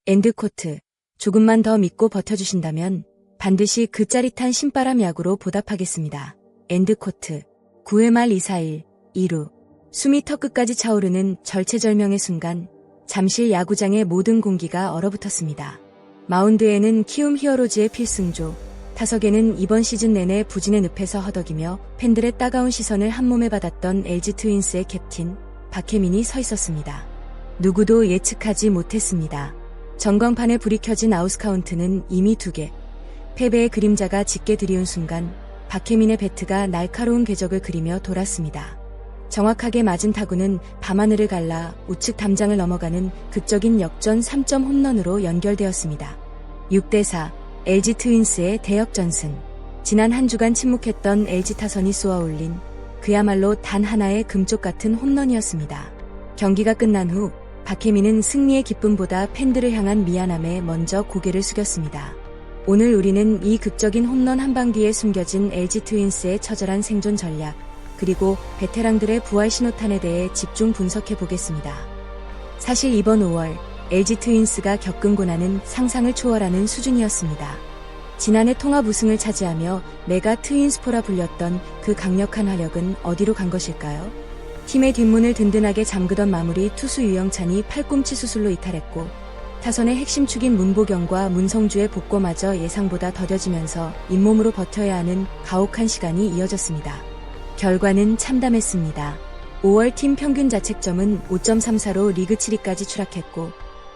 엔드코트. 조금만 더 믿고 버텨주신다면 반드시 그 짜릿한 신바람 야구로 보답하겠습니다. 엔드코트. 9회 말 2-4-1, 2루. 숨이 턱끝까지 차오르는 절체절명의 순간 잠실 야구장의 모든 공기가 얼어붙었습니다. 마운드에는 키움 히어로즈의 필승조, 타석에는 이번 시즌 내내 부진의 늪에서 허덕이며 팬들의 따가운 시선을 한몸에 받았던 LG 트윈스의 캡틴 박혜민이 서 있었습니다. 누구도 예측하지 못했습니다. 전광판에 불이 켜진 아웃카운트는 이미 2개. 패배의 그림자가 짙게 드리운 순간 박혜민의 배트가 날카로운 궤적을 그리며 돌았습니다. 정확하게 맞은 타구는 밤하늘을 갈라 우측 담장을 넘어가는 극적인 역전 3점 홈런으로 연결되었습니다. 6-4 LG 트윈스의 대역전승. 지난 한 주간 침묵했던 LG 타선이 쏘아올린 그야말로 단 하나의 금쪽 같은 홈런이었습니다. 경기가 끝난 후 박혜민은 승리의 기쁨보다 팬들을 향한 미안함에 먼저 고개를 숙였습니다. 오늘 우리는 이 극적인 홈런 한방 뒤에 숨겨진 LG 트윈스의 처절한 생존 전략, 그리고 베테랑들의 부활 신호탄에 대해 집중 분석해 보겠습니다. 사실 이번 5월 LG 트윈스가 겪은 고난은 상상을 초월하는 수준이었습니다. 지난해 통합 우승을 차지하며 메가 트윈스포라 불렸던 그 강력한 화력은 어디로 간 것일까요? 팀의 뒷문을 든든하게 잠그던 마무리 투수 유영찬이 팔꿈치 수술로 이탈했고 타선의 핵심 축인 문보경과 문성주의 복고마저 예상보다 더뎌지면서 잇몸으로 버텨야 하는 가혹한 시간이 이어졌습니다. 결과는 참담했습니다. 5월 팀 평균 자책점은 5.34로 리그 7위까지 추락했고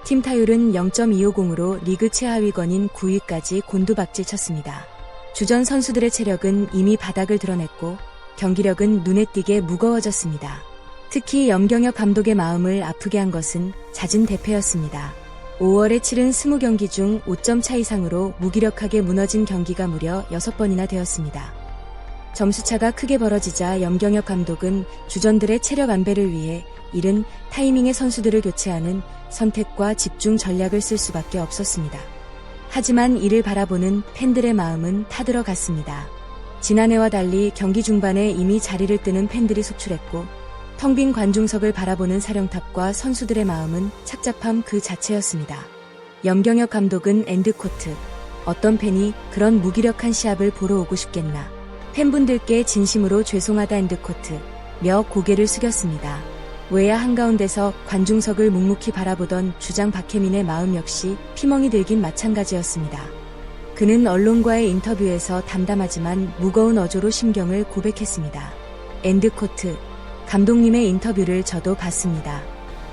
팀 타율은 0.250으로 리그 최하위권인 9위까지 곤두박질 쳤습니다. 주전 선수들의 체력은 이미 바닥을 드러냈고 경기력은 눈에 띄게 무거워졌습니다. 특히 염경엽 감독의 마음을 아프게 한 것은 잦은 대패였습니다. 5월에 치른 20경기 중 5점 차 이상으로 무기력하게 무너진 경기가 무려 6번이나 되었습니다. 점수차가 크게 벌어지자 염경엽 감독은 주전들의 체력 안배를 위해 이른 타이밍에 선수들을 교체하는 선택과 집중 전략을 쓸 수밖에 없었습니다. 하지만 이를 바라보는 팬들의 마음은 타들어갔습니다. 지난해와 달리 경기 중반에 이미 자리를 뜨는 팬들이 속출했고 텅 빈 관중석을 바라보는 사령탑과 선수들의 마음은 착잡함 그 자체였습니다. 염경엽 감독은 엔드코트. 어떤 팬이 그런 무기력한 시합을 보러 오고 싶겠나. 팬분들께 진심으로 죄송하다 엔드코트. 며 고개를 숙였습니다. 외야 한가운데서 관중석을 묵묵히 바라보던 주장 박혜민의 마음 역시 피멍이 들긴 마찬가지였습니다. 그는 언론과의 인터뷰에서 담담하지만 무거운 어조로 심경을 고백했습니다. 엔드코트. 감독님의 인터뷰를 저도 봤습니다.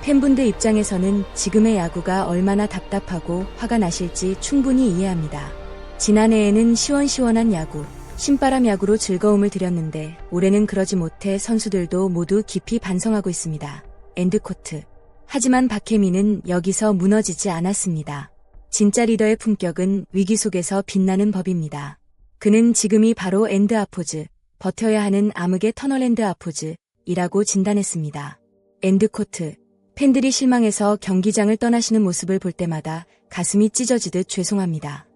팬분들 입장에서는 지금의 야구가 얼마나 답답하고 화가 나실지 충분히 이해합니다. 지난해에는 시원시원한 야구, 신바람 야구로 즐거움을 드렸는데 올해는 그러지 못해 선수들도 모두 깊이 반성하고 있습니다. 엔드코트. 하지만 박혜민은 여기서 무너지지 않았습니다. 진짜 리더의 품격은 위기 속에서 빛나는 법입니다. 그는 지금이 바로 엔드 아포즈, 버텨야 하는 암흑의 터널 엔드 아포즈 이라고 진단했습니다. 엔드코트. 팬들이 실망해서 경기장을 떠나시는 모습을 볼 때마다 가슴이 찢어지듯 죄송합니다.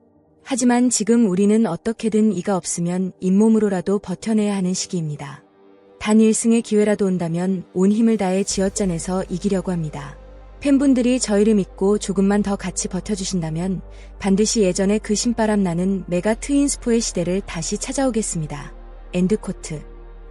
하지만 지금 우리는 어떻게든 이가 없으면 잇몸으로라도 버텨내야 하는 시기입니다. 단 1승의 기회라도 온다면 온 힘을 다해 쥐어짜내서 이기려고 합니다. 팬분들이 저희를 믿고 조금만 더 같이 버텨주신다면 반드시 예전에 그 신바람 나는 메가 트윈스포의 시대를 다시 찾아오겠습니다. 엔드코트.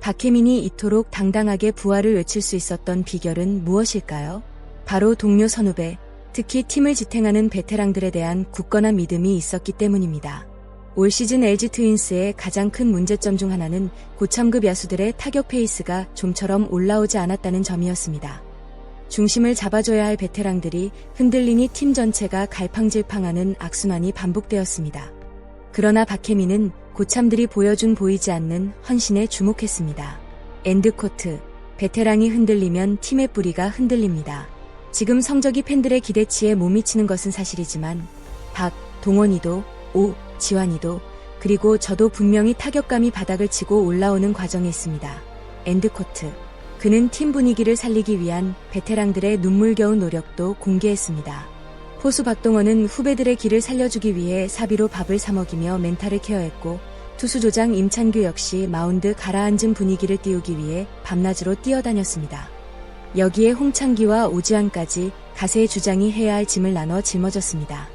박혜민이 이토록 당당하게 부활을 외칠 수 있었던 비결은 무엇일까요? 바로 동료 선후배, 특히 팀을 지탱하는 베테랑들에 대한 굳건한 믿음이 있었기 때문입니다. 올 시즌 LG 트윈스의 가장 큰 문제점 중 하나는 고참급 야수들의 타격 페이스가 좀처럼 올라오지 않았다는 점이었습니다. 중심을 잡아줘야 할 베테랑들이 흔들리니 팀 전체가 갈팡질팡하는 악순환이 반복되었습니다. 그러나 박혜민은 고참들이 보여준 보이지 않는 헌신에 주목했습니다. 엔드코트. 베테랑이 흔들리면 팀의 뿌리가 흔들립니다. 지금 성적이 팬들의 기대치에 못 미치는 것은 사실이지만 박, 동원이도, 오, 지환이도, 그리고 저도 분명히 타격감이 바닥을 치고 올라오는 과정에 있습니다. 엔드코트. 그는 팀 분위기를 살리기 위한 베테랑들의 눈물겨운 노력도 공개했습니다. 포수 박동원은 후배들의 길을 살려주기 위해 사비로 밥을 사먹이며 멘탈을 케어했고 투수 조장 임찬규 역시 마운드 가라앉은 분위기를 띄우기 위해 밤낮으로 뛰어다녔습니다. 여기에 홍창기와 오지환까지 가세의 주장이 해야 할 짐을 나눠 짊어졌습니다.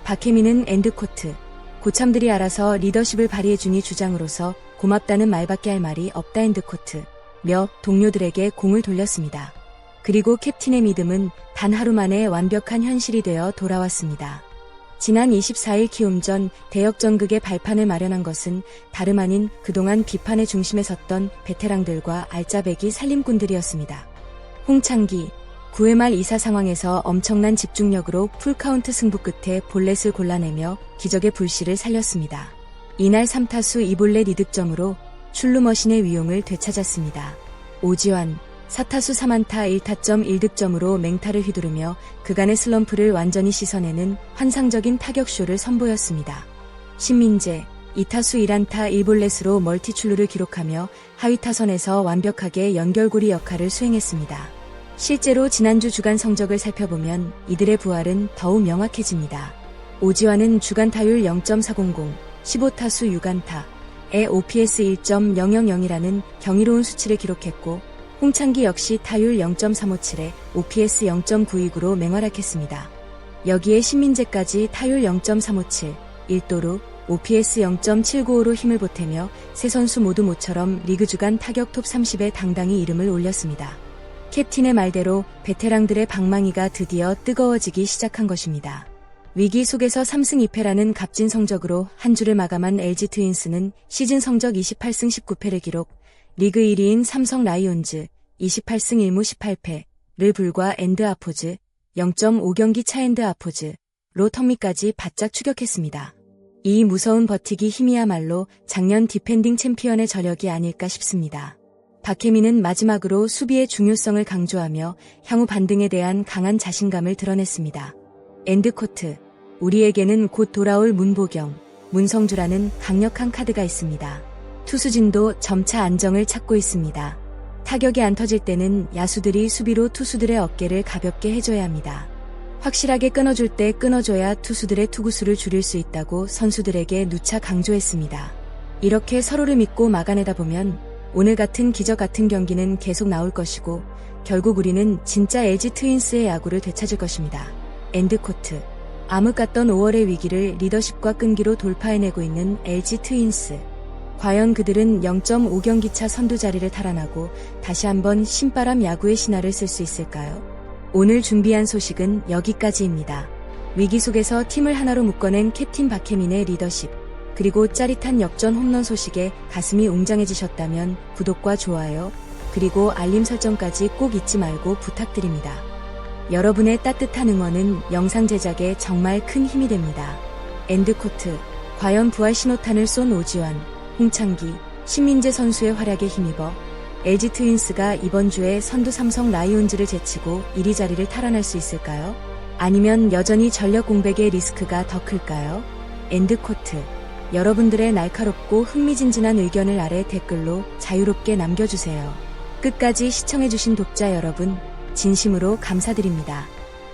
박혜민은 엔드코트. 고참들이 알아서 리더십을 발휘해주니 주장으로서 고맙다는 말밖에 할 말이 없다 엔드코트. 며 동료들에게 공을 돌렸습니다. 그리고 캡틴의 믿음은 단 하루 만에 완벽한 현실이 되어 돌아왔습니다. 지난 24일 키움전 대역전극의 발판을 마련한 것은 다름 아닌 그동안 비판의 중심에 섰던 베테랑들과 알짜배기 살림꾼들이었습니다. 홍창기, 9회 말 2사 상황에서 엄청난 집중력으로 풀카운트 승부 끝에 볼넷을 골라내며 기적의 불씨를 살렸습니다. 이날 3타수 2볼넷 2득점으로 출루머신의 위용을 되찾았습니다. 오지환, 4타수 3안타 1타점 1득점으로 맹타를 휘두르며 그간의 슬럼프를 완전히 씻어내는 환상적인 타격쇼를 선보였습니다. 신민재, 2타수 1안타 1볼넷으로 멀티 출루를 기록하며 하위 타선에서 완벽하게 연결고리 역할을 수행했습니다. 실제로 지난주 주간 성적을 살펴보면 이들의 부활은 더욱 명확해집니다. 오지환은 주간 타율 0.400, 15타수 6안타에 OPS 1.000이라는 경이로운 수치를 기록했고 홍창기 역시 타율 0.357에 OPS 0.929로 맹활약했습니다. 여기에 신민재까지 타율 0.357, 1도루, OPS 0.795로 힘을 보태며 세 선수 모두 모처럼 리그 주간 타격 톱 30에 당당히 이름을 올렸습니다. 캡틴의 말대로 베테랑들의 방망이가 드디어 뜨거워지기 시작한 것입니다. 위기 속에서 3승 2패라는 값진 성적으로 한 주를 마감한 LG 트윈스는 시즌 성적 28승 19패를 기록, 리그 1위인 삼성 라이온즈 28승 1무 18패를 불과 엔드아포즈 0.5경기 차 엔드아포즈로 턱밑까지 바짝 추격했습니다. 이 무서운 버티기 힘이야말로 작년 디펜딩 챔피언의 저력이 아닐까 싶습니다. 박혜민은 마지막으로 수비의 중요성을 강조하며 향후 반등에 대한 강한 자신감을 드러냈습니다. 엔드코트. 우리에게는 곧 돌아올 문보경, 문성주라는 강력한 카드가 있습니다. 투수진도 점차 안정을 찾고 있습니다. 타격이 안 터질 때는 야수들이 수비로 투수들의 어깨를 가볍게 해줘야 합니다. 확실하게 끊어줄 때 끊어줘야 투수들의 투구수를 줄일 수 있다고 선수들에게 누차 강조했습니다. 이렇게 서로를 믿고 막아내다 보면 오늘 같은 기적 같은 경기는 계속 나올 것이고 결국 우리는 진짜 LG 트윈스의 야구를 되찾을 것입니다. 엔드코트. 암흑 같던 5월의 위기를 리더십과 끈기로 돌파해내고 있는 LG 트윈스. 과연 그들은 0.5경기차 선두 자리를 탈환하고 다시 한번 신바람 야구의 신화를 쓸 수 있을까요? 오늘 준비한 소식은 여기까지입니다. 위기 속에서 팀을 하나로 묶어낸 캡틴 박혜민의 리더십, 그리고 짜릿한 역전 홈런 소식에 가슴이 웅장해지셨다면 구독과 좋아요, 그리고 알림 설정까지 꼭 잊지 말고 부탁드립니다. 여러분의 따뜻한 응원은 영상 제작에 정말 큰 힘이 됩니다. 엔드코트. 과연 부활 신호탄을 쏜 오지환, 홍창기, 신민재 선수의 활약에 힘입어 LG 트윈스가 이번 주에 선두 삼성 라이온즈를 제치고 1위 자리를 탈환할 수 있을까요? 아니면 여전히 전력 공백의 리스크가 더 클까요? 엔드코트. 여러분들의 날카롭고 흥미진진한 의견을 아래 댓글로 자유롭게 남겨주세요. 끝까지 시청해주신 독자 여러분, 진심으로 감사드립니다.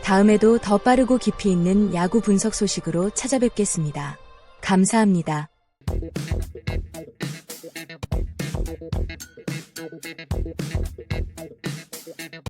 다음에도 더 빠르고 깊이 있는 야구 분석 소식으로 찾아뵙겠습니다. 감사합니다.